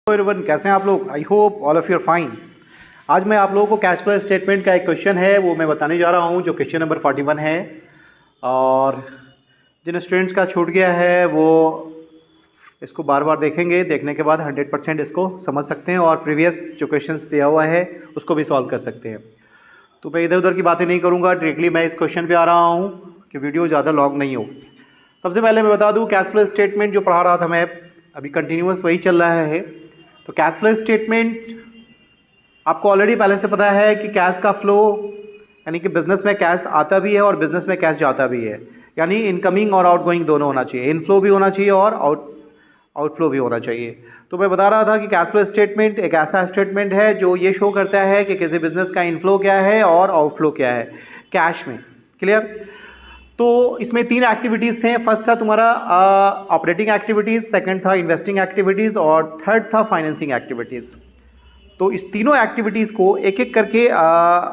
Everyone, कैसे हैं आप लोग? I hope all of you are fine. आज मैं आप लोगों को कैश फ्लो स्टेटमेंट का एक क्वेश्चन है वो मैं बताने जा रहा हूं, जो क्वेश्चन नंबर 41 है। और जिन स्टूडेंट्स का छूट गया है वो इसको बार बार देखेंगे, देखने के बाद 100% इसको समझ सकते हैं और प्रीवियस जो क्वेश्चन दिया हुआ है उसको भी सॉल्व कर सकते हैं। तो मैं इधर उधर की बातें नहीं करूँगा, डायरेक्टली मैं इस क्वेश्चन पर आ रहा हूँ कि वीडियो ज़्यादा लॉन्ग नहीं हो। सबसे पहले मैं बता दूँ, कैश फ्लो स्टेटमेंट जो पढ़ा रहा था मैं, अभी कंटिन्यूस वही चल रहा है। तो कैश फ्लो स्टेटमेंट आपको ऑलरेडी पहले से पता है कि कैश का फ्लो यानी कि बिजनेस में कैश आता भी है और बिजनेस में कैश जाता भी है, यानी इनकमिंग और आउटगोइंग दोनों होना चाहिए। इनफ्लो भी होना चाहिए और आउटफ्लो भी होना चाहिए। तो मैं बता रहा था कि कैश फ्लो स्टेटमेंट एक ऐसा स्टेटमेंट है जो ये शो करता है कि किसी बिजनेस का इनफ्लो क्या है और आउटफ्लो क्या है कैश में। क्लियर? तो इसमें 3 एक्टिविटीज़ थे। फर्स्ट था तुम्हारा ऑपरेटिंग एक्टिविटीज़, सेकंड था इन्वेस्टिंग एक्टिविटीज़ और थर्ड था फाइनेंसिंग एक्टिविटीज़। तो इस तीनों एक्टिविटीज़ को एक एक करके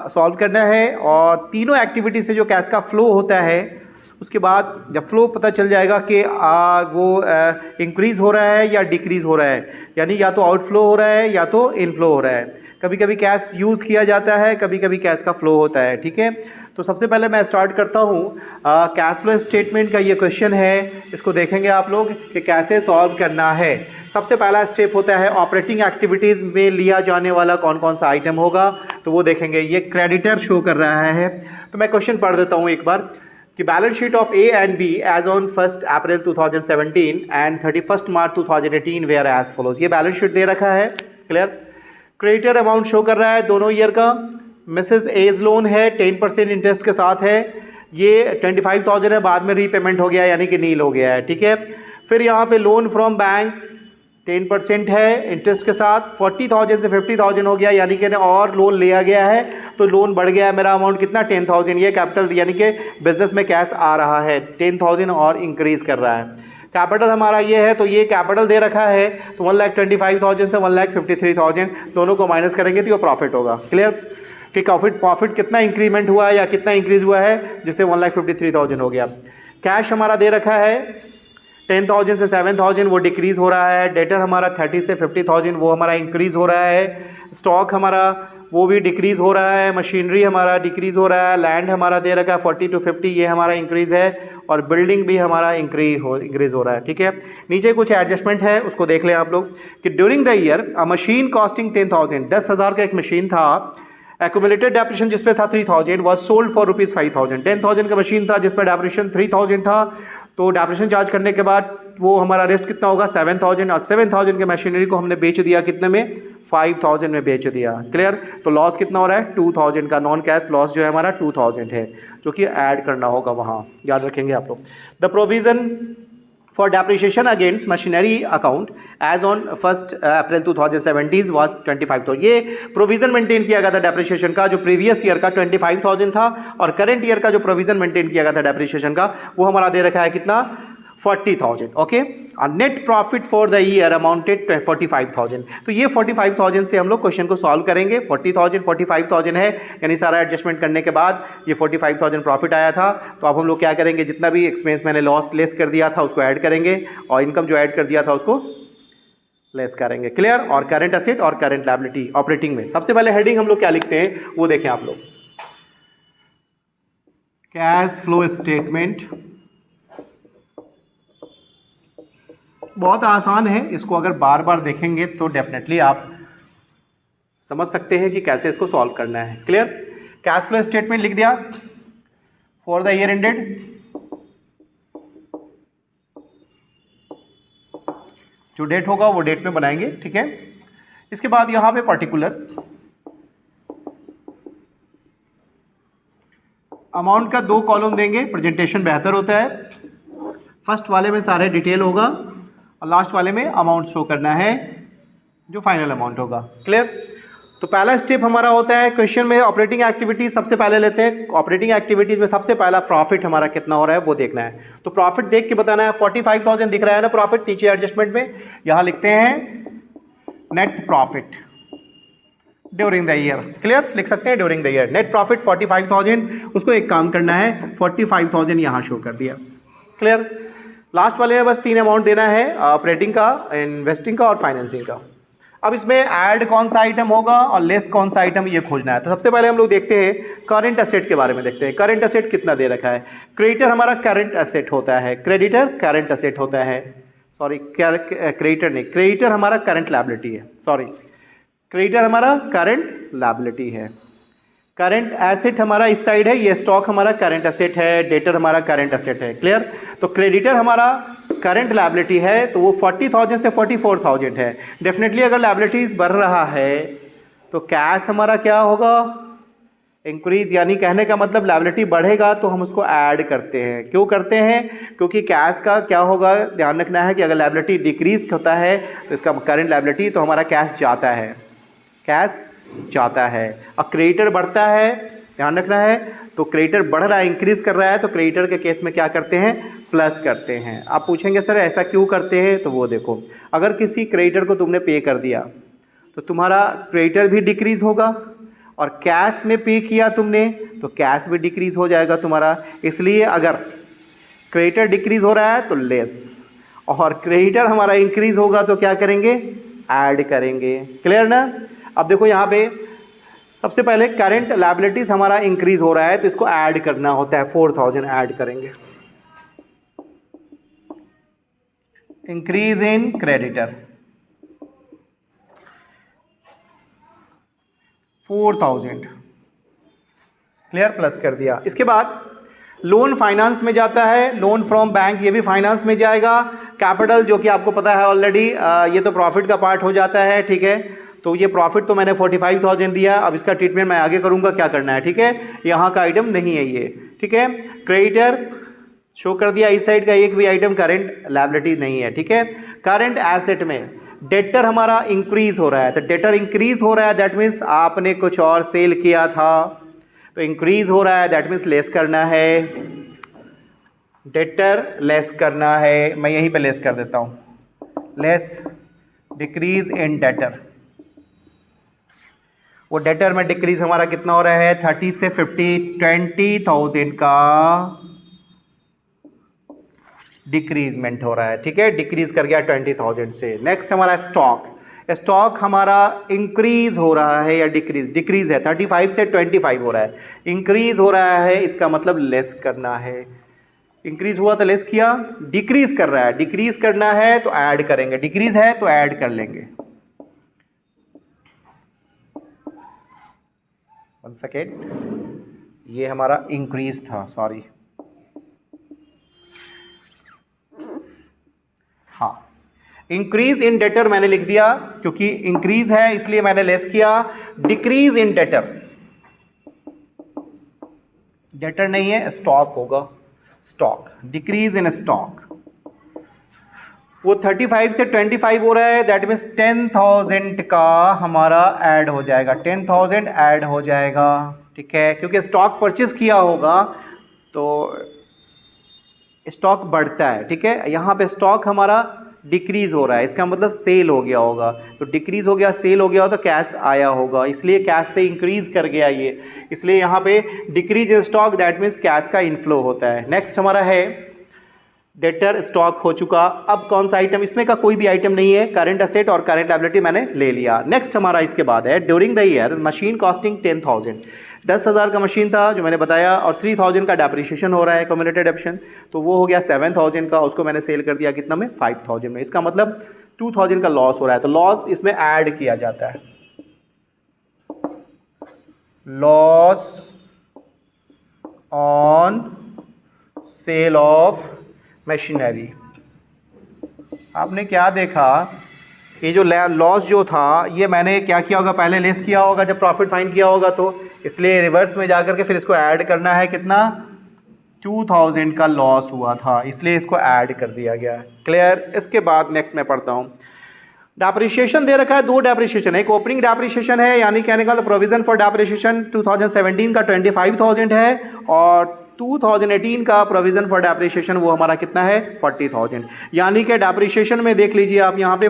सॉल्व करना है और तीनों एक्टिविटीज़ से जो कैश का फ्लो होता है उसके बाद जब फ्लो पता चल जाएगा कि वो इंक्रीज़ हो रहा है या डिक्रीज़ हो रहा है, यानी या तो आउटफ्लो हो रहा है या तो इनफ्लो हो रहा है। कभी कभी कैश यूज़ किया जाता है, कभी कभी कैश का फ्लो होता है। ठीक है, तो सबसे पहले मैं स्टार्ट करता हूँ। कैश फ्लो स्टेटमेंट का ये क्वेश्चन है, इसको देखेंगे आप लोग कि कैसे सॉल्व करना है। सबसे पहला स्टेप होता है ऑपरेटिंग एक्टिविटीज़ में लिया जाने वाला कौन कौन सा आइटम होगा, तो वो देखेंगे। ये क्रेडिटर शो कर रहा है, तो मैं क्वेश्चन पढ़ देता हूँ एक बार कि balance sheet of A and B as on 1 April 2017 and 31 March 2018 were as follows. ये बैलेंस शीट दे रखा है। क्लियर? क्रेडिटर अमाउंट शो कर रहा है दोनों ईयर का। मिसेस एज लोन है, 10% इंटरेस्ट के साथ है। ये 25,000 है, बाद में रीपेमेंट हो गया यानी कि नील हो गया है। ठीक है, फिर यहाँ पे लोन फ्रॉम बैंक 10% है इंटरेस्ट के साथ, 40,000 से 50,000 हो गया यानी कि और लोन लिया गया है तो लोन बढ़ गया है। मेरा अमाउंट कितना 10,000, ये कैपिटल यानी कि बिजनेस में कैश आ रहा है 10,000 और इंक्रीज़ कर रहा है। कैपिटल हमारा ये है तो ये कैपिटल दे रखा है, तो 1,25,000 से 1,53,000 दोनों को माइनस करेंगे तो ये प्रॉफिट होगा। क्लियर कि प्रॉफिट कितना इंक्रीमेंट हुआ है या कितना इंक्रीज़ हुआ है, जिससे 1,53,000 हो गया। कैश हमारा दे रखा है 10,000 से 7,000, वो डिक्रीज़ हो रहा है। डेटर हमारा 30 से 50,000, वो हमारा इंक्रीज़ हो रहा है। स्टॉक हमारा वो भी डिक्रीज़ हो रहा है। मशीनरी हमारा डिक्रीज़ हो रहा है। लैंड हमारा दे रखा है 40 to 50, ये हमारा इंक्रीज़ है। और बिल्डिंग भी हमारा इंक्रीज़ हो रहा है। ठीक है, नीचे कुछ एडजस्टमेंट है उसको देख लें आप लोग कि during the year a machine costing 10,000, 10,000 का एक मशीन था। एक्यूमुलेटेड डेप्रिसिएशन जिस पे था 3,000 वॉज सोल्ड फॉर ₹5,000। 10,000 का मशीन था जिस पर डेप्रिसिएशन 3,000 था, तो डेप्रिसिएशन चार्ज करने के बाद वो हमारा रेस्ट कितना होगा 7,000, और 7,000 के मशीनरी को हमने बेच दिया कितने में 5,000 में बेच दिया। क्लियर? तो लॉस कितना हो रहा है 2,000 का। नॉन कैश लॉस जो है हमारा 2,000 है, जो कि ऐड करना होगा वहाँ, याद रखेंगे आप लोग। The provision for depreciation against machinery account as on 1 April 2017 was 25,000। ये प्रोविज़न मेंटेन किया गया था डेप्रिसिएशन का, जो प्रीवियस ईयर का 25,000 था, और करंट ईयर का जो प्रोविज़न मेंटेन किया गया था डेप्रिसिएशन का वो हमारा दे रखा है कितना 40,000। ओके, और net profit for the year amounted 45,000। तो ये 45,000 से हम लोग क्वेश्चन को सॉल्व करेंगे। 40,000 45,000 है, यानी सारा एडजस्टमेंट करने के बाद ये 45,000 प्रॉफिट आया था। तो अब हम लोग क्या करेंगे, जितना भी एक्सपेंस मैंने लॉस लेस कर दिया था उसको ऐड करेंगे, और इनकम जो ऐड कर दिया था उसको लेस करेंगे। क्लियर? और करंट एसेट और करंट लायबिलिटी ऑपरेटिंग में सबसे पहले हेडिंग हम लोग क्या लिखते हैं वो देखें आप लोग। कैश फ्लो स्टेटमेंट बहुत आसान है, इसको अगर बार बार देखेंगे तो डेफिनेटली आप समझ सकते हैं कि कैसे इसको सॉल्व करना है। क्लियर? कैश फ्लो स्टेटमेंट लिख दिया फॉर द ईयर एंडेड। जो डेट होगा वो डेट में बनाएंगे। ठीक है, इसके बाद यहां पे पर्टिकुलर अमाउंट का 2 कॉलम देंगे, प्रेजेंटेशन बेहतर होता है। फर्स्ट वाले में सारे डिटेल होगा और लास्ट वाले में अमाउंट शो करना है जो फाइनल अमाउंट होगा। क्लियर? तो पहला स्टेप हमारा होता है क्वेश्चन में ऑपरेटिंग एक्टिविटीज सबसे पहले लेते हैं। ऑपरेटिंग एक्टिविटीज में सबसे पहला प्रॉफिट हमारा कितना हो रहा है वो देखना है। तो प्रॉफिट देख के बताना है। 45,000 दिख रहा है ना प्रॉफिट नीचे एडजस्टमेंट में, यहाँ लिखते हैं net profit during the year. Clear? लिख सकते हैं during the year. Net profit 45,000, उसको एक काम करना है 45,000 यहाँ शो कर दिया। क्लियर? लास्ट वाले में बस 3 अमाउंट देना है, ऑपरेटिंग का, इन्वेस्टिंग का और फाइनेंसिंग का। अब इसमें ऐड कौन सा आइटम होगा और लेस कौन सा आइटम, ये खोजना है। तो सबसे पहले हम लोग देखते हैं करंट एसेट के बारे में देखते हैं। करंट एसेट कितना दे रखा है। क्रेडिटर हमारा करंट एसेट होता है, क्रेडिटर करंट एसेट होता है, सॉरी क्रेडिटर नहीं, क्रेडिटर हमारा करंट लायबिलिटी है, सॉरी क्रेडिटर हमारा करंट लायबिलिटी है। करंट एसेट हमारा इस साइड है, ये स्टॉक हमारा करंट एसेट है, डेटर हमारा करंट एसेट है। क्लियर। तो क्रेडिटर हमारा करंट लायबिलिटी है तो वो 40,000 से 44,000 है। डेफिनेटली अगर लायबिलिटीज बढ़ रहा है तो कैश हमारा क्या होगा, इंक्रीज, यानी कहने का मतलब लायबिलिटी बढ़ेगा तो हम उसको ऐड करते हैं। क्यों करते हैं, क्योंकि कैश का क्या होगा, ध्यान रखना है कि अगर लायबिलिटी डिक्रीज होता है तो इसका करंट लायबिलिटी, तो हमारा कैश जाता है, कैश जाता है। और क्रेडिटर बढ़ता है, ध्यान रखना है, तो क्रेडिटर बढ़ रहा है, इंक्रीज कर रहा है, तो क्रेडिटर के केस में क्या करते हैं, प्लस करते हैं। आप पूछेंगे सर ऐसा क्यों करते हैं, तो वो देखो, अगर किसी क्रेडिटर को तुमने पे कर दिया तो तुम्हारा क्रेडिटर भी डिक्रीज होगा, और कैश में पे किया तुमने तो कैश भी डिक्रीज हो जाएगा तुम्हारा। इसलिए अगर क्रेडिटर डिक्रीज हो रहा है तो लेस, और क्रेडिटर हमारा इंक्रीज होगा तो क्या करेंगे, ऐड करेंगे। क्लियर ना। अब देखो यहाँ पे सबसे पहले करंट लायबिलिटीज हमारा इंक्रीज हो रहा है तो इसको ऐड करना होता है, 4,000 ऐड करेंगे। Increase in creditor 4,000, clear, plus कर दिया। इसके बाद लोन फाइनेंस में जाता है, लोन फ्रॉम बैंक, ये भी फाइनेंस में जाएगा। कैपिटल जो कि आपको पता है ऑलरेडी, ये तो प्रॉफिट का पार्ट हो जाता है, ठीक है। तो ये प्रॉफिट तो मैंने 45,000 दिया, अब इसका ट्रीटमेंट मैं आगे करूंगा, क्या करना है, ठीक है। यहाँ का आइटम नहीं है ये, ठीक है। क्रेडिटर शो कर दिया, इस साइड का एक भी आइटम करंट लायबिलिटी नहीं है, ठीक है। करंट एसेट में डेटर हमारा इंक्रीज हो रहा है, तो डेटर इंक्रीज हो रहा है, दैट मीन्स आपने कुछ और सेल किया था तो इंक्रीज हो रहा है, दैट मीन्स लेस करना है, डेटर लेस करना है। मैं यहीं पे लेस कर देता हूँ, लेस डिक्रीज इन डेटर। वो डेटर में डिक्रीज हमारा कितना हो रहा है, 30 से 50, 20,000 का डिक्रीजमेंट हो रहा है, ठीक है। डिक्रीज कर गया 20,000 से। नेक्स्ट हमारा स्टॉक, स्टॉक हमारा इंक्रीज हो रहा है या डिक्रीज, डिक्रीज है, 35 से 25 हो रहा है, इंक्रीज हो रहा है, इसका मतलब लेस करना है। इंक्रीज हुआ तो लेस किया, डिक्रीज कर रहा है, डिक्रीज करना है तो ऐड करेंगे, डिक्रीज है तो ऐड कर लेंगे। 1 सेकेंड, ये हमारा इंक्रीज था, सॉरी, हाँ, इंक्रीज इन डेटर मैंने लिख दिया क्योंकि इंक्रीज है इसलिए मैंने लेस किया। डिक्रीज इन डेटर, डेटर नहीं है, स्टॉक होगा, स्टॉक, डिक्रीज इन स्टॉक। वो 35 से 25 हो रहा है, दैट मीन्स 10,000 का हमारा ऐड हो जाएगा, 10,000 ऐड हो जाएगा, ठीक है। क्योंकि स्टॉक परचेज किया होगा तो स्टॉक बढ़ता है, ठीक है। यहाँ पे स्टॉक हमारा डिक्रीज हो रहा है, इसका मतलब सेल हो गया होगा, तो डिक्रीज हो गया, सेल हो गया हो तो कैश आया होगा, इसलिए कैश से इंक्रीज कर गया ये, इसलिए यहाँ पे decrease in stock, that means cash का इनफ्लो होता है। नेक्स्ट हमारा है डेटर, स्टॉक हो चुका। अब कौन सा आइटम, इसमें का कोई भी आइटम नहीं है, करंट एसेट और करंट लायबिलिटी मैंने ले लिया। नेक्स्ट हमारा इसके बाद है during the year machine costing 10,000, 10,000 का मशीन था जो मैंने बताया, और 3,000 का डेप्रिसिएशन हो रहा है, कम्युलेटेड ऑप्शन, तो वो हो गया 7,000 का, उसको मैंने सेल कर दिया कितना में, 5,000 में। इसका मतलब 2,000 का लॉस हो रहा है, तो लॉस इसमें ऐड किया जाता है, loss on sale of machinery. आपने क्या देखा, ये जो लॉस जो था ये मैंने क्या किया होगा, पहले लेस किया होगा जब प्रॉफिट फाइंड किया होगा, तो इसलिए रिवर्स में जाकर के फिर इसको ऐड करना है, कितना, 2,000 का लॉस हुआ था, इसलिए इसको ऐड कर दिया गया। क्लियर। इसके बाद नेक्स्ट मैं पढ़ता हूँ, डेप्रिसिएशन दे रखा है, 2 डेप्रिसिएशन है, एक ओपनिंग डेप्रिसिएशन है, यानी कहने का प्रोविजन फॉर डेप्रिसिएशन 2017 का 25,000 है, और 2018 का प्रोविज़न फॉर डेप्रिसिएशन वो हमारा कितना है 40,000, यानी कि डेप्रिसिएशन में देख लीजिए आप यहाँ पे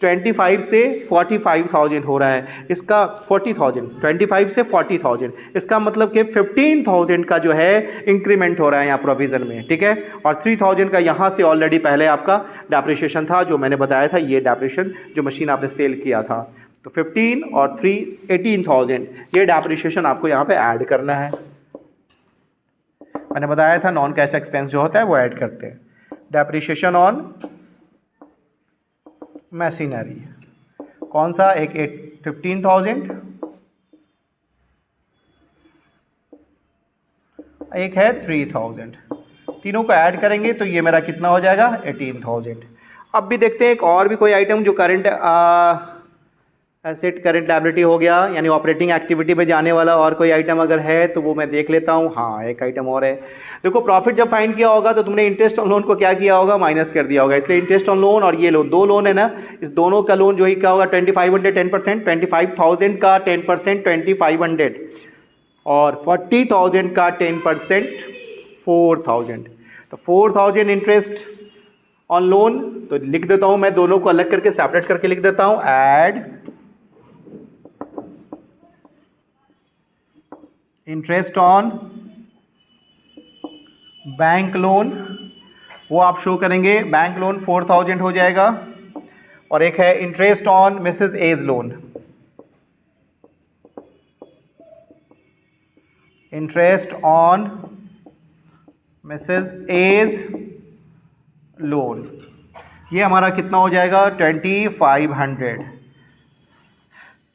25 से 45,000 हो रहा है, इसका 40,000 25 से 40,000, इसका मतलब कि 15,000 का जो है इंक्रीमेंट हो रहा है यहाँ प्रोविज़न में, ठीक है। और 3,000 का यहाँ से ऑलरेडी पहले आपका डेप्रिसिएशन था जो मैंने बताया था, ये डेप्रिसिएशन जो मशीन आपने सेल किया था, तो 15 और 3 18,000 ये डेप्रिसिएशन आपको यहाँ पे ऐड करना है। मैंने बताया था नॉन कैश एक्सपेंस जो होता है वो ऐड करते हैं। डेप्रिसिएशन ऑन मशीनरी कौन सा, एक 15,000, एक है 3,000, तीनों को ऐड करेंगे तो ये मेरा कितना हो जाएगा 18,000। अब भी देखते हैं एक और भी कोई आइटम जो करंट एसेट करंट लायबिलिटी हो गया, यानी ऑपरेटिंग एक्टिविटी में जाने वाला और कोई आइटम अगर है तो वो मैं देख लेता हूँ। हाँ, एक आइटम और है। देखो, प्रॉफिट जब फाइंड किया होगा तो तुमने इंटरेस्ट ऑन लोन को क्या किया होगा, माइनस कर दिया होगा, इसलिए इंटरेस्ट ऑन लोन और ये लोन, दो लोन है ना, इस दोनों का लोन जो ही क्या होगा 2500 10%, 25,000 का 10% 2500 और 40,000 का 10% 4,000, तो 4,000 इंटरेस्ट ऑन लोन। तो लिख देता हूँ मैं, दोनों को अलग करके सेपरेट करके लिख देता हूँ, add interest on bank loan, वो आप शो करेंगे, बैंक लोन 4,000 हो जाएगा। और एक है interest on Mrs A's loan, interest on Mrs A's loan, ये हमारा कितना हो जाएगा 2,500।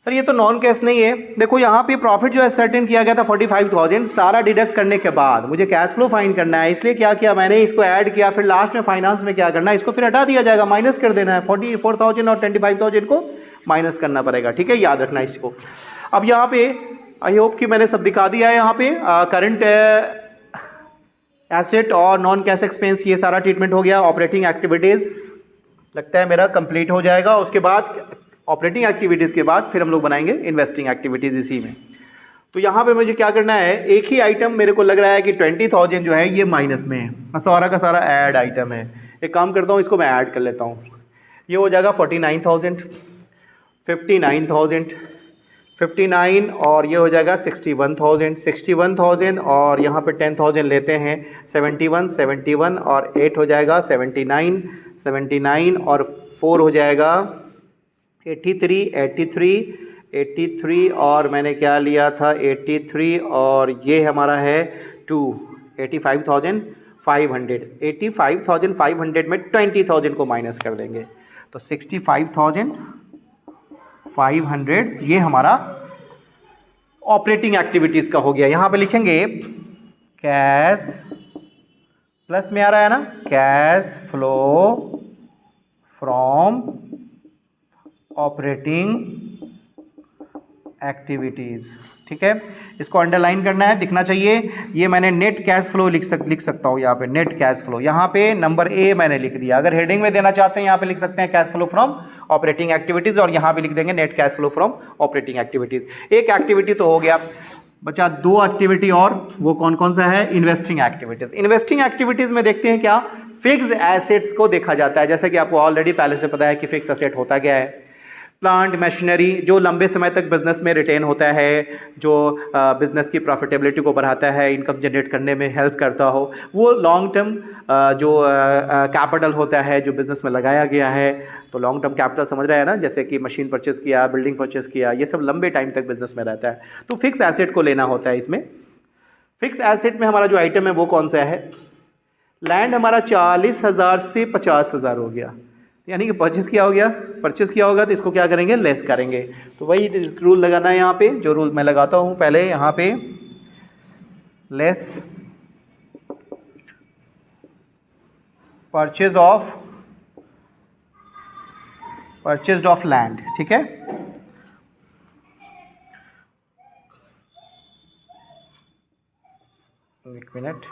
सर ये तो नॉन कैश नहीं है। देखो यहाँ पे प्रॉफिट जो है सर्टेन किया गया था 45,000, सारा डिडक्ट करने के बाद मुझे कैश फ्लो फाइंड करना है, इसलिए क्या किया मैंने, इसको ऐड किया, फिर लास्ट में फाइनेंस में क्या करना है, इसको फिर हटा दिया जाएगा, माइनस कर देना है, 44,000 और 25,000 को माइनस करना पड़ेगा, ठीक है, याद रखना इसको। अब यहाँ पे आई होप कि मैंने सब दिखा दिया है। यहाँ पे करंट एसेट और नॉन कैश एक्सपेंस ये सारा ट्रीटमेंट हो गया। ऑपरेटिंग एक्टिविटीज़ लगता है मेरा कंप्लीट हो जाएगा। उसके बाद ऑपरेटिंग एक्टिविटीज़ के बाद फिर हम लोग बनाएंगे इन्वेस्टिंग एक्टिविटीज़ इसी में। तो यहाँ पे मुझे क्या करना है, एक ही आइटम मेरे को लग रहा है कि 20,000 जो है ये माइनस में है, सारा का सारा ऐड आइटम है। एक काम करता हूँ, इसको मैं ऐड कर लेता हूँ, ये हो जाएगा 49,000, 59,000, 59 और ये हो जाएगा 61,000, 61,000 और यहाँ पे 10,000 लेते हैं, 71, 71 और 8 हो जाएगा 79, 79 और 4 हो जाएगा 83, 83, 83 और मैंने क्या लिया था 83 और ये हमारा है 2, 85,500, 85,500 में 20,000 को माइनस कर देंगे तो 65,500 ये हमारा ऑपरेटिंग एक्टिविटीज़ का हो गया। यहाँ पे लिखेंगे कैश प्लस में आ रहा है ना, cash flow from operating activities, ठीक है, इसको अंडरलाइन करना है, दिखना चाहिए। ये मैंने नेट कैश फ्लो लिख सकता हूँ यहाँ पे, नेट कैश फ्लो, यहाँ पे नंबर ए मैंने लिख दिया। अगर हेडिंग में देना चाहते हैं यहाँ पे लिख सकते हैं cash flow from operating activities और यहाँ पे लिख देंगे net cash flow from operating activities. एक एक्टिविटी तो हो गया, बचा दो एक्टिविटी और, वो कौन कौन सा है, इन्वेस्टिंग एक्टिविटीज़। इन्वेस्टिंग एक्टिविटीज़ में देखते हैं क्या, फिक्स एसेट्स को देखा जाता है। जैसे कि आपको ऑलरेडी पहले से पता है कि फिक्स एसेट होता क्या है, प्लांट मशीनरी जो लंबे समय तक बिजनेस में रिटेन होता है, जो बिजनेस की प्रॉफिटेबिलिटी को बढ़ाता है, इनकम जनरेट करने में हेल्प करता हो, वो लॉन्ग टर्म जो कैपिटल होता है जो बिजनेस में लगाया गया है। तो लॉन्ग टर्म कैपिटल समझ रहे हैं ना, जैसे कि मशीन परचेस किया, बिल्डिंग परचेस किया, ये सब लंबे टाइम तक बिजनेस में रहता है। तो फिक्स एसेट को लेना होता है इसमें। फिक्स एसेट में हमारा जो आइटम है वो कौन सा है, लैंड हमारा 40,000 से 50,000 हो गया, यानी कि परचेस किया होगा तो इसको क्या करेंगे, लेस करेंगे। तो वही रूल लगाना है यहाँ पे, जो रूल मैं लगाता हूँ पहले यहाँ पे, लेस परचेज ऑफ लैंड, ठीक है। एक मिनट,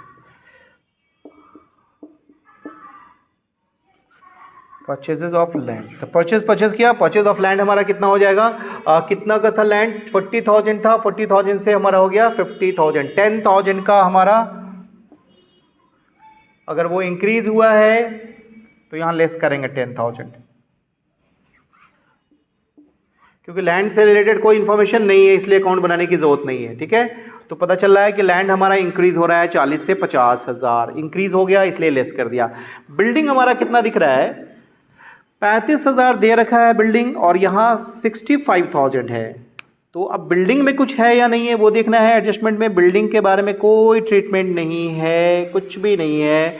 परचेजेज ऑफ लैंड, तो परचेज किया, परचेज ऑफ लैंड हमारा कितना हो जाएगा, कितना का था लैंड, 40,000 था, 40,000 से हमारा हो गया 50,000, 10,000 का हमारा अगर वो इंक्रीज हुआ है तो यहाँ लेस करेंगे 10,000, क्योंकि लैंड से रिलेटेड कोई इन्फॉर्मेशन नहीं है इसलिए अकाउंट बनाने की ज़रूरत नहीं है। ठीक है, तो पता चल रहा है कि लैंड हमारा इंक्रीज हो रहा है 40 से 50,000, इंक्रीज हो गया इसलिए लेस कर दिया। बिल्डिंग हमारा कितना दिख रहा है, 35,000 दे रखा है बिल्डिंग और यहाँ 65,000 है। तो अब बिल्डिंग में कुछ है या नहीं है वो देखना है। एडजस्टमेंट में बिल्डिंग के बारे में कोई ट्रीटमेंट नहीं है, कुछ भी नहीं है।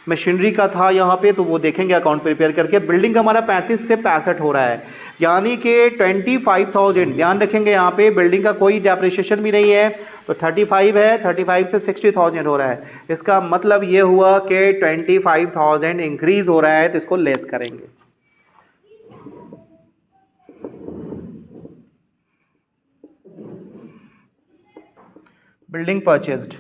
मशीनरी का था यहाँ पे तो वो देखेंगे अकाउंट प्रिपेयर करके। बिल्डिंग हमारा 35 से 65 हो रहा है, यानी कि 25,000 ध्यान रखेंगे। यहाँ पे बिल्डिंग का कोई डेप्रिसिएशन भी नहीं है तो 35 है, 35 से 60,000 हो रहा है। इसका मतलब ये हुआ कि 25,000 इंक्रीज हो रहा है तो इसको लेस करेंगे। Building purchased,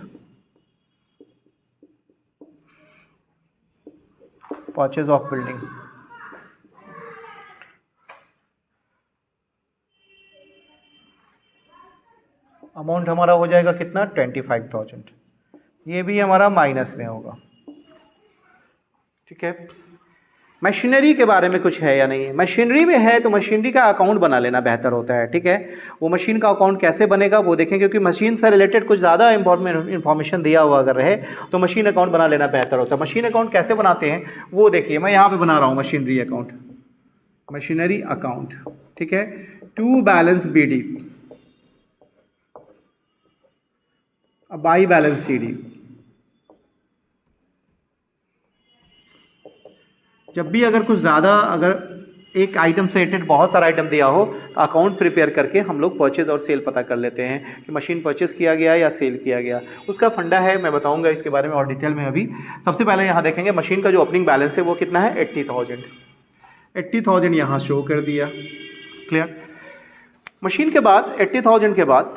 purchase of building, amount हमारा हो जाएगा कितना 25,000, ये भी हमारा माइनस में होगा। ठीक है, मशीनरी के बारे में कुछ है या नहीं है। मशीनरी में है तो मशीनरी का अकाउंट बना लेना बेहतर होता है। ठीक है, वो मशीन का अकाउंट कैसे बनेगा वो देखें, क्योंकि मशीन से रिलेटेड कुछ ज़्यादा इन्फॉर्मेशन दिया हुआ अगर रहे तो मशीन अकाउंट बना लेना बेहतर होता है। मशीन अकाउंट कैसे बनाते हैं वो देखिए, मैं यहाँ पे बना रहा हूँ मशीनरी अकाउंट, मशीनरी अकाउंट। ठीक है, to balance BD, by balance CD। जब भी अगर कुछ ज़्यादा, अगर एक आइटम से रिलेटेड बहुत सारा आइटम दिया हो तो अकाउंट प्रिपेयर करके हम लोग परचेज और सेल पता कर लेते हैं कि मशीन परचेज किया गया या सेल किया गया। उसका फंडा है, मैं बताऊंगा इसके बारे में और डिटेल में। अभी सबसे पहले यहाँ देखेंगे मशीन का जो ओपनिंग बैलेंस है वो कितना है 80,000। 80,000 यहाँ शो कर दिया, क्लियर। मशीन के बाद 80,000 के बाद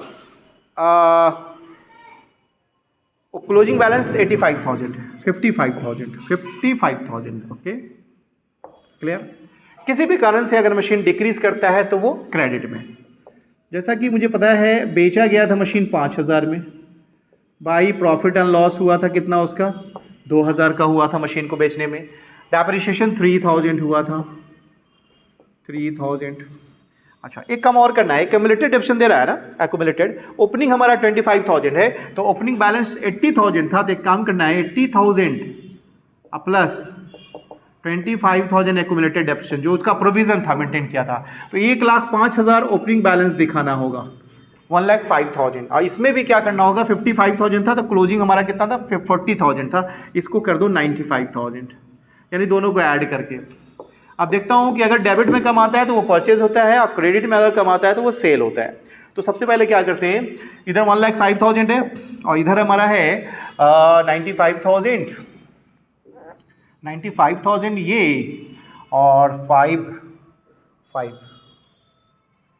क्लोजिंग बैलेंस 85,000, 55,000, ओके, क्लियर। किसी भी कारण से अगर मशीन डिक्रीज करता है तो वो क्रेडिट में, जैसा कि मुझे पता है बेचा गया था मशीन 5,000 में, बाई प्रॉफिट एंड लॉस हुआ था कितना, उसका 2,000 का हुआ था मशीन को बेचने में। डेप्रिसिएशन 3,000 हुआ था, 3,000। अच्छा, एक काम और करना है, एक्यूमुलेटेड डिविजन दे रहा है ना, एक्यूमुलेटेड। ओपनिंग हमारा 25,000 है तो ओपनिंग बैलेंस 80,000 था, तो एक काम करना है 80,000 प्लस 25,000 एक्यूमुलेटेड डिविजन जो उसका प्रोविजन था, मेंटेन किया था, तो 1,05,000 ओपनिंग बैलेंस दिखाना होगा, 1,05,000। और इसमें भी क्या करना होगा, 55,000 था तो क्लोजिंग हमारा कितना था 40,000 था, इसको कर दो 95,000, यानी दोनों को ऐड करके। अब देखता हूँ कि अगर डेबिट में कम आता है तो वो परचेज होता है और क्रेडिट में अगर कम आता है तो वो सेल होता है। तो सबसे पहले क्या करते हैं, इधर 1,05,000 है और इधर हमारा है 95,000 ये और 5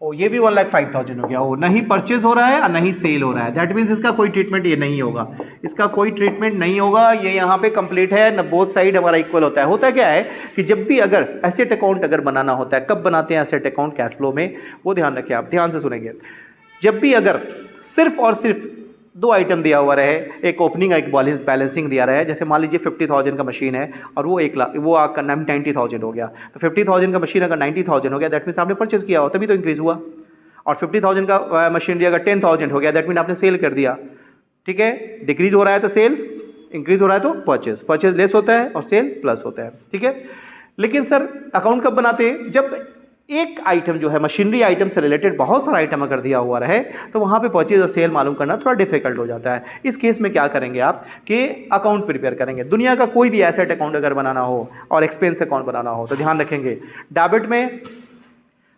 ओ ये भी 1,05,000 हो गया। वो नहीं परचेज हो रहा है और नहीं सेल हो रहा है, दैट मीन्स इसका कोई ट्रीटमेंट ये नहीं होगा, इसका कोई ट्रीटमेंट नहीं होगा। ये यहाँ पे कंप्लीट है न, बोथ साइड हमारा इक्वल होता है। होता क्या है कि जब भी अगर एसेट अकाउंट अगर बनाना होता है, कब बनाते हैं एसेट अकाउंट कैश फ्लो में, वो ध्यान रखिए, आप ध्यान से सुनेंगे। जब भी अगर सिर्फ और सिर्फ दो आइटम दिया हुआ रहे, एक ओपनिंग एक बैलेंसिंग दिया रहा है, जैसे मान लीजिए 50,000 का मशीन है और वो 1 लाख, वो आपका 90,000 हो गया, तो 50,000 का मशीन अगर 90,000 हो गया दैट मीन्स आपने परचेज किया हो तभी तो इंक्रीज हुआ। और 50,000 का मशीनरी अगर 10,000 हो गया दैट मीन आपने सेल कर दिया। ठीक है, डिक्रीज हो रहा है तो सेल, इंक्रीज हो रहा है तो परचेज, परचेज लेस होता है और सेल प्लस होता है। ठीक है, लेकिन सर अकाउंट कब बनाते हैं, जब एक आइटम जो है मशीनरी आइटम से रिलेटेड बहुत सारा आइटम अगर दिया हुआ रहे तो वहाँ पे परचेज और सेल मालूम करना थोड़ा डिफिकल्ट हो जाता है। इस केस में क्या करेंगे आप कि अकाउंट प्रिपेयर करेंगे। दुनिया का कोई भी एसेट अकाउंट अगर बनाना हो और एक्सपेंस अकाउंट बनाना हो तो ध्यान रखेंगे डेबिट में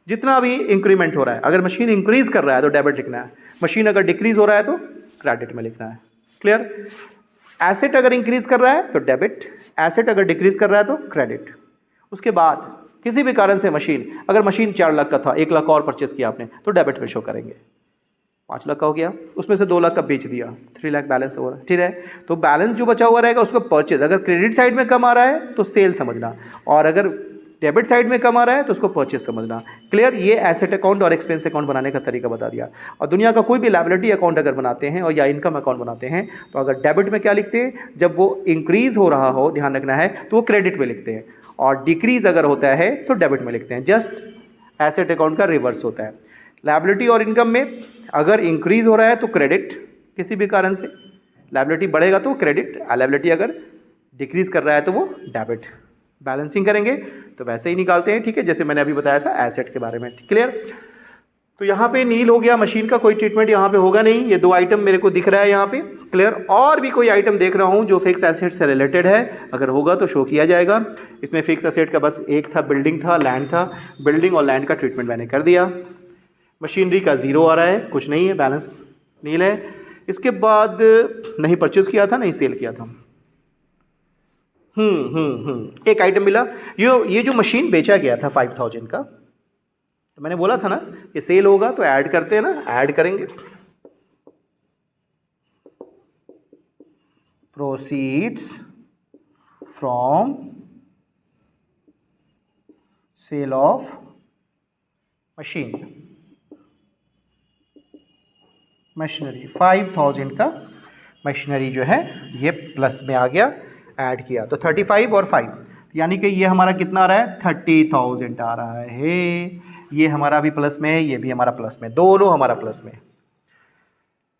जितना भी इंक्रीमेंट हो रहा है, अगर मशीन इंक्रीज कर रहा है तो डेबिट लिखना है, मशीन अगर डिक्रीज हो रहा है तो क्रेडिट में लिखना है। क्लियर, एसेट अगर इंक्रीज कर रहा है तो डेबिट, एसेट अगर डिक्रीज कर रहा है तो क्रेडिट। उसके बाद किसी भी कारण से मशीन, अगर मशीन 4 लाख का था 1 लाख और परचेस किया आपने तो डेबिट में शो करेंगे, 5 लाख का हो गया, उसमें से 2 लाख का बेच दिया, 3 लाख बैलेंस हो रहा है। ठीक है, तो बैलेंस जो बचा हुआ रहेगा उसको परचेज, अगर क्रेडिट साइड में कम आ रहा है तो सेल समझना, और अगर डेबिट साइड में कम आ रहा है तो उसको परचेस समझना। क्लियर? ये एसेट अकाउंट और एक्सपेंस अकाउंट बनाने का तरीका बता दिया। और दुनिया का कोई भी लायबिलिटी अकाउंट अगर बनाते हैं और या इनकम अकाउंट बनाते हैं तो अगर डेबिट में क्या लिखते हैं, जब वो इंक्रीज हो रहा हो, ध्यान रखना है, तो वो क्रेडिट में लिखते हैं, और डिक्रीज अगर होता है तो डेबिट में लिखते हैं। जस्ट एसेट अकाउंट का रिवर्स होता है। लायबिलिटी और इनकम में अगर इंक्रीज हो रहा है तो क्रेडिट, किसी भी कारण से लायबिलिटी बढ़ेगा तो क्रेडिट, लायबिलिटी अगर डिक्रीज कर रहा है तो वो डेबिट। बैलेंसिंग करेंगे तो वैसे ही निकालते हैं, ठीक है, जैसे मैंने अभी बताया था एसेट के बारे में। क्लियर? तो यहाँ पे नील हो गया, मशीन का कोई ट्रीटमेंट यहाँ पे होगा नहीं। ये 2 आइटम मेरे को दिख रहा है यहाँ पे। क्लियर? और भी कोई आइटम देख रहा हूँ जो फिक्स एसेट से रिलेटेड है, अगर होगा तो शो किया जाएगा। इसमें फिक्स एसेट का बस एक था, बिल्डिंग था, लैंड था। बिल्डिंग और लैंड का ट्रीटमेंट मैंने कर दिया। मशीनरी का 0 आ रहा है, कुछ नहीं है, बैलेंस नील है। इसके बाद नहीं परचेज किया था, नहीं सेल किया था। एक आइटम मिला, ये जो मशीन बेचा गया था 5000 का, तो मैंने बोला था ना कि सेल होगा तो ऐड करते हैं ना, ऐड करेंगे। Proceeds from sale of machine, machinery 5000 का मशीनरी जो है ये प्लस में आ गया, ऐड किया तो 35 और 5, यानी कि ये हमारा कितना आ रहा है, 30,000 आ रहा है। ये हमारा भी प्लस में है, ये भी हमारा प्लस में, दोनों हमारा प्लस में,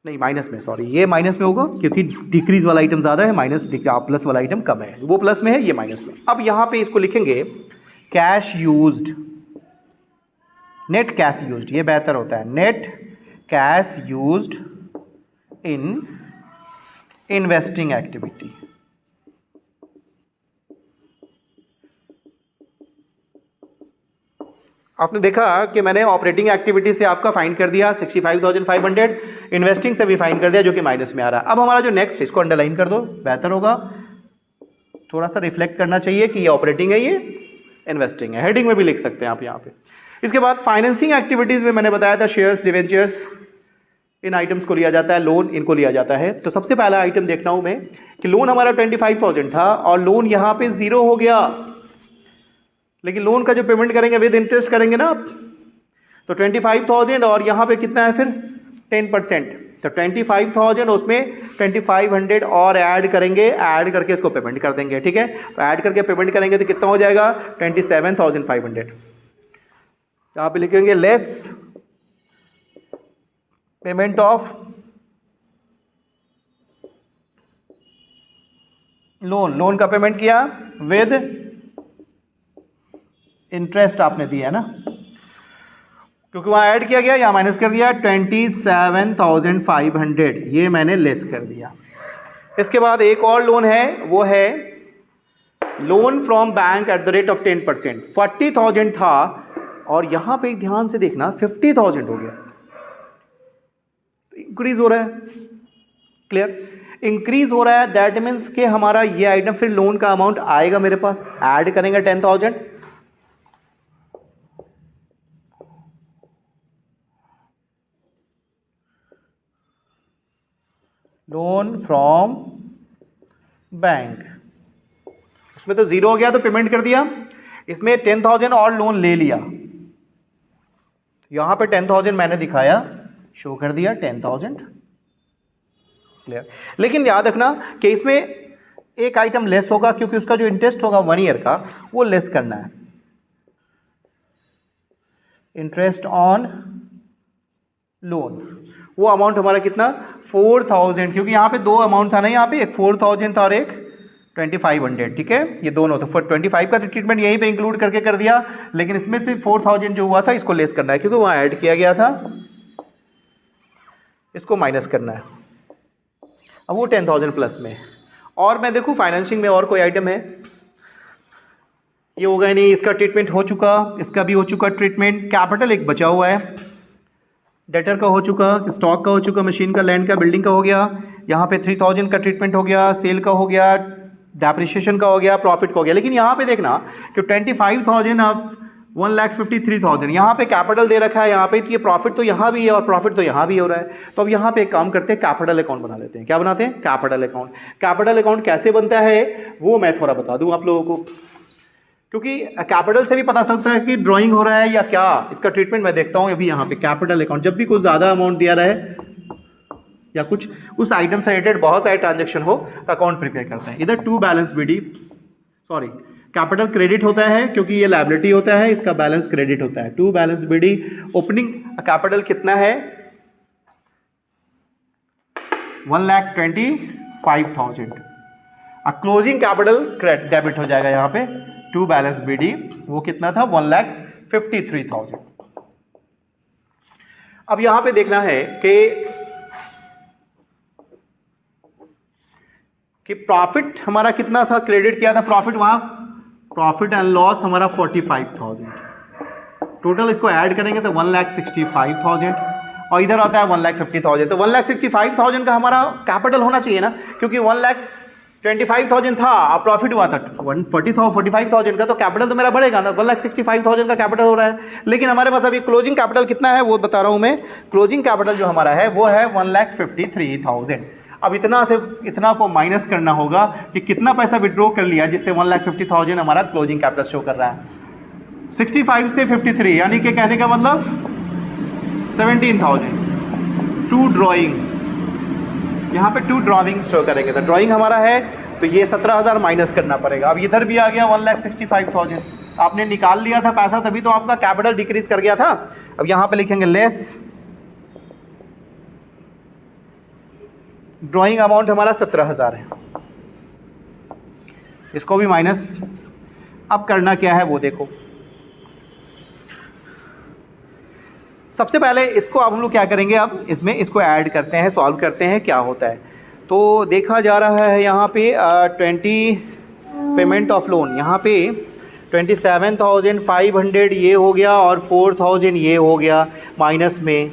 नहीं माइनस में, सॉरी, ये माइनस में होगा क्योंकि डिक्रीज वाला आइटम ज़्यादा है, माइनस प्लस वाला आइटम कम है। वो प्लस में है, ये माइनस में। अब यहाँ पे इसको लिखेंगे cash used, net cash used, ये बेहतर होता है, net cash used in investing activity. आपने देखा कि मैंने ऑपरेटिंग एक्टिविटी से आपका फाइंड कर दिया 65,500, इन्वेस्टिंग से भी फाइंड कर दिया जो कि माइनस में आ रहा है। अब हमारा जो नेक्स्ट, इसको अंडरलाइन कर दो, बेहतर होगा, थोड़ा सा रिफ्लेक्ट करना चाहिए कि ये ऑपरेटिंग है, ये इन्वेस्टिंग है। हेडिंग में भी लिख सकते हैं आप यहाँ पे। इसके बाद फाइनेंसिंग एक्टिविटीज़ में मैंने बताया था शेयर्स, डिवेंचर्स, इन आइटम्स को लिया जाता है, लोन इनको लिया जाता है। तो सबसे पहला आइटम देखता हूँ मैं कि लोन हमारा 25,000 था और लोन यहाँ पे 0 हो गया, लेकिन लोन का जो पेमेंट करेंगे विद इंटरेस्ट करेंगे ना, तो 25,000 और यहाँ पे कितना है फिर 10%, तो 25,000 उसमें 2,500 और ऐड करेंगे, ऐड करके इसको पेमेंट कर देंगे, ठीक है। तो ऐड करके पेमेंट करेंगे तो कितना हो जाएगा 27,500। यहाँ पे लिखेंगे less payment of loan, loan का पेमेंट किया विद इंटरेस्ट आपने दिया है ना, क्योंकि वहाँ ऐड किया गया, यहाँ माइनस कर दिया 27,500, ये मैंने लेस कर दिया। इसके बाद एक और लोन है, वो है loan from bank at the rate of 10%। 40,000 था और यहाँ पे ध्यान से देखना 50,000 हो गया, इंक्रीज हो रहा है। क्लियर? इंक्रीज हो रहा है, दैट मीन्स कि हमारा ये आइटम फिर लोन का अमाउंट आएगा मेरे पास, ऐड करेंगे 10,000, लोन फ्रॉम बैंक, उसमें तो 0 हो गया तो पेमेंट कर दिया, इसमें 10,000 और लोन ले लिया, यहां पे 10,000 मैंने दिखाया, शो कर दिया 10,000। क्लियर? लेकिन याद रखना कि इसमें एक आइटम लेस होगा क्योंकि उसका जो इंटरेस्ट होगा 1 ईयर का वो लेस करना है, इंटरेस्ट ऑन लोन, वो अमाउंट हमारा कितना 4,000, क्योंकि यहाँ पे 2 अमाउंट था ना, यहाँ पे एक 4,000 था और एक 2,500, ठीक है, ये दोनों। तो 25 का ट्रीटमेंट यहीं पे इंक्लूड करके कर दिया, लेकिन इसमें से 4,000 जो हुआ था इसको लेस करना है क्योंकि वहाँ ऐड किया गया था, इसको माइनस करना है। अब वो 10,000 प्लस में। और मैं देखूँ फाइनेंसिंग में और कोई आइटम है, ये होगा नहीं, इसका ट्रीटमेंट हो चुका, इसका भी हो चुका ट्रीटमेंट। कैपिटल एक बचा हुआ है, डेटर का हो चुका, स्टॉक का हो चुका, मशीन का, लैंड का, बिल्डिंग का हो गया, यहाँ पे 3,000 का ट्रीटमेंट हो गया, सेल का हो गया, डेप्रिसिएशन का हो गया, प्रॉफिट का हो गया। लेकिन यहाँ पे देखना कि 25,000 ऑफ 1,53,000 यहाँ पे कैपिटल दे रखा है, यहाँ पे ये प्रॉफिट तो यहाँ भी है और प्रॉफिट तो यहाँ भी हो रहा है। तो अब यहाँ पे एक काम करते हैं, कैपिटल अकाउंट बना लेते हैं। क्या बनाते हैं? Capital account. कैपिटल अकाउंट कैसे बनता है वो मैं थोड़ा बता दूँ आप लोगों को। क्योंकि कैपिटल से भी पता चलता है कि ड्राइंग हो रहा है या क्या। इसका ट्रीटमेंट मैं देखता हूँ अभी यहाँ पे कैपिटल अकाउंट, जब भी कुछ ज़्यादा अमाउंट दिया रहे या कुछ उस आइटम से रिलेटेड बहुत सारे ट्रांजेक्शन हो तो अकाउंट प्रिपेयर करते हैं। इधर to balance B D, sorry capital credit होता है क्योंकि ये लायबिलिटी होता है, इसका बैलेंस क्रेडिट होता है। To balance B D opening capital कितना है 1,25,000। क्लोजिंग कैपिटल डेबिट हो जाएगा यहाँ पे। टू बैलेंस बीडी वो कितना था 1,53,000। अब यहां पे देखना है कि प्रॉफिट हमारा कितना था, क्रेडिट किया था प्रॉफिट, वहां प्रॉफिट एंड लॉस हमारा 45,000। टोटल इसको ऐड करेंगे तो 1,65,000 और इधर आता है 1,50,000। तो 1,65,000 का हमारा कैपिटल होना चाहिए ना, क्योंकि 1,25,000 था और प्रॉफिट हुआ था 45,000 का, तो कैपिटल तो मेरा बढ़ेगा ना। 1,65,000 का कैपिटल हो रहा है, लेकिन हमारे पास अभी क्लोजिंग कैपिटल कितना है वो बता रहा हूं मैं। क्लोजिंग कैपिटल जो हमारा है वो है 1,53,000। अब इतना से इतना को माइनस करना होगा कि कितना पैसा विड्रॉ कर लिया जिससे 1,50,000 हमारा क्लोजिंग कैपिटल शो कर रहा है। 65 से 53 यानी कि कहने का मतलब 17,000। टू ड्रॉइंग, यहाँ पे टू ड्रॉइंग शो करेंगे तो ड्रॉइंग हमारा है तो ये 17,000 माइनस करना पड़ेगा। अब इधर भी आ गया 1,65,000। आपने निकाल लिया था पैसा तभी तो आपका कैपिटल डिक्रीज कर गया था। अब यहाँ पे लिखेंगे लेस ड्रॉइंग अमाउंट हमारा 17,000 है, इसको भी माइनस। अब करना क्या है वो देखो। सबसे पहले इसको अब हम लोग क्या करेंगे, अब इसमें इसको ऐड करते हैं, सॉल्व करते हैं क्या होता है। तो देखा जा रहा है यहाँ पे 20 पेमेंट ऑफ लोन, यहाँ पे 27,500 ये हो गया और 4,000 ये हो गया माइनस में,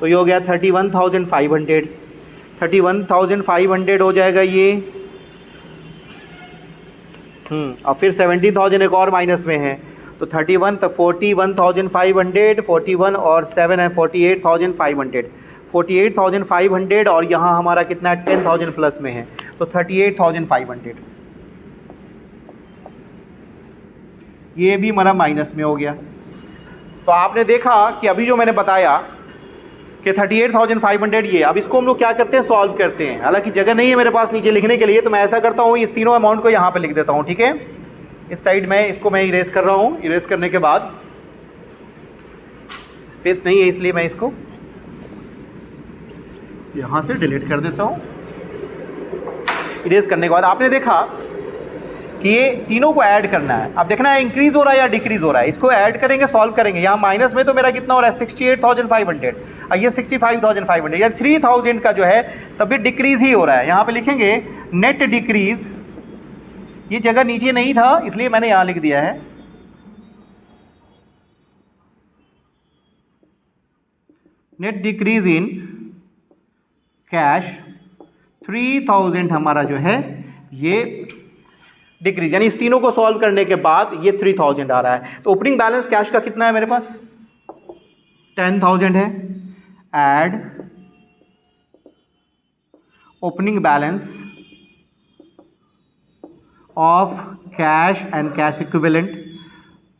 तो ये हो गया 31,500। 31,500 हो जाएगा ये, और फिर 17,000 एक और माइनस में है तो 31, तो 41,500, 41 और 7 है 48,500। 48,500 और यहाँ हमारा कितना है 10,000 प्लस में है तो 38,500। ये भी हमारा माइनस में हो गया। तो आपने देखा कि अभी जो मैंने बताया कि 38,500 ये, अब इसको हम लोग क्या करते हैं, सॉल्व करते हैं। हालांकि जगह नहीं है मेरे पास नीचे लिखने के लिए, तो मैं ऐसा करता हूँ इस तीनों अमाउंट को यहाँ पे लिख देता हूँ, ठीक है। इस साइड में इसको मैं इरेज कर रहा हूँ, इरेज करने के बाद स्पेस नहीं है इसलिए मैं इसको यहाँ से डिलीट कर देता हूँ। इरेज करने के बाद आपने देखा कि ये तीनों को ऐड करना है। अब देखना है इंक्रीज हो रहा है या डिक्रीज हो रहा है, इसको ऐड करेंगे, सॉल्व करेंगे। यहाँ माइनस में तो मेरा कितना हो रहा है 68,500 और ये 65,500, या 3,000 का जो है तभी डिक्रीज ही हो रहा है। यहाँ पे लिखेंगे नेट डिक्रीज, ये जगह नीचे नहीं था इसलिए मैंने यहाँ लिख दिया है। नेट डिक्रीज इन कैश 3,000 हमारा जो है ये डिक्रीज, यानी इस तीनों को सॉल्व करने के बाद ये 3,000 आ रहा है। तो ओपनिंग बैलेंस कैश का कितना है मेरे पास 10,000 है। Add opening balance of cash and cash equivalent,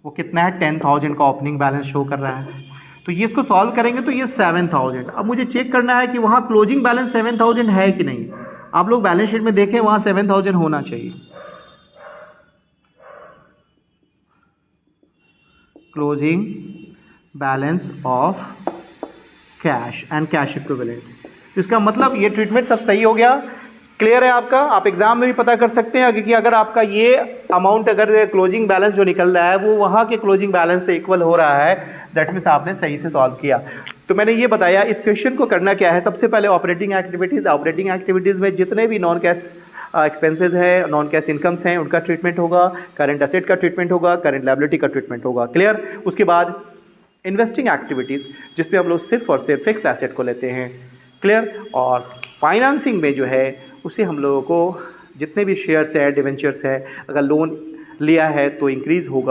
वो कितना है 10,000 का ओपनिंग बैलेंस शो कर रहा है। तो ये इसको सॉल्व करेंगे तो ये 7,000। अब मुझे चेक करना है कि वहाँ क्लोजिंग बैलेंस 7,000 है कि नहीं। आप लोग बैलेंस शीट में देखें वहाँ 7,000 होना चाहिए। Closing balance of cash and cash equivalent. इसका मतलब ये ट्रीटमेंट सब सही हो गया, क्लियर है आपका। आप एग्जाम में भी पता कर सकते हैं क्योंकि अगर आपका ये अमाउंट अगर क्लोजिंग बैलेंस जो निकल रहा है वो वहाँ के क्लोजिंग बैलेंस से इक्वल हो रहा है, दैट मीन्स आपने सही से सॉल्व किया। तो मैंने ये बताया इस क्वेश्चन को करना क्या है। सबसे पहले ऑपरेटिंग एक्टिविटीज़ में जितने भी नॉन कैश एक्सपेंसेस है, नॉन कैश इनकम्स हैं, उनका ट्रीटमेंट होगा, करंट एसेट का ट्रीटमेंट होगा, करंट लायबिलिटी का ट्रीटमेंट होगा, क्लियर। उसके बाद इन्वेस्टिंग एक्टिविटीज़ जिसपे हम लोग सिर्फ और सिर्फ फिक्स एसेट को लेते हैं, क्लियर। और फाइनेंसिंग में जो है उसे हम लोगों को जितने भी शेयर्स है, डिवेंचर्स है, अगर लोन लिया है तो इंक्रीज़ होगा,